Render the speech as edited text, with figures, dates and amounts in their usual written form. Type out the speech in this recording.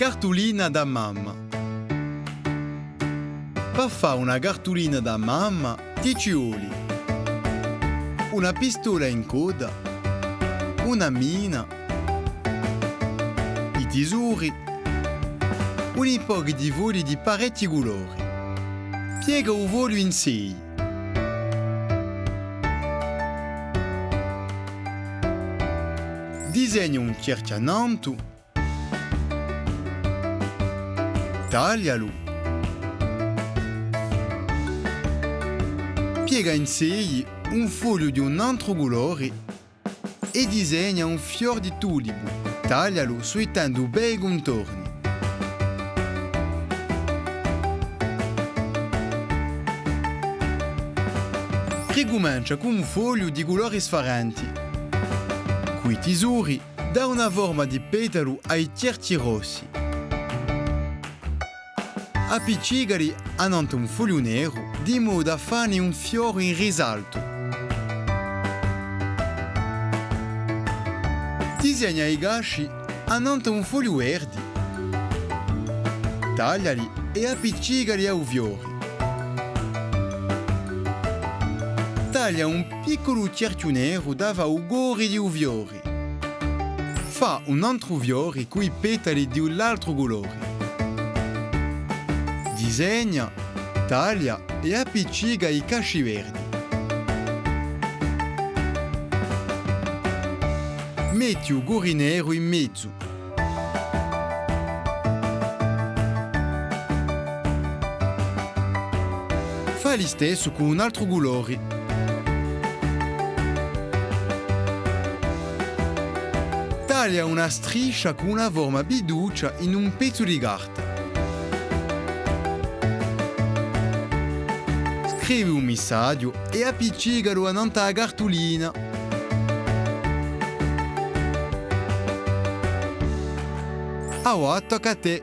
cartolina da mamma. Per fare una cartolina da mamma ti ci vuole una pistola in coda, una mina, i tesori, un po' di voli di parecchi colori. Piega il volo in 6. Disegna un cerchiananto, taglialo, piega in 6 un foglio di un altro colore e disegna un fior di tulipo, taglialo suitando bei contorni. Ricomincia con un foglio di colori sfaranti. Coi tesori dà una forma di petalo ai cerchi rossi. Appiccigali annanto un foglio nero di modo da farne un fiore in risalto. Disegna i gasci annanto un foglio verde. Tagliali e appiccigali ai fiori. Taglia un piccolo cerchio nero davanti gori di fiori. Fa un altro fiore coi petali di un altro colore. Disegna, taglia e appiccica i casci verdi. Metti il gori nero in mezzo. Fa lo stesso con un altro colore. Taglia una striscia con una forma biduccia in un pezzo di carta. Scrivi un messaggio e appiccicalo annanto alla cartolina. Ora tocca a te.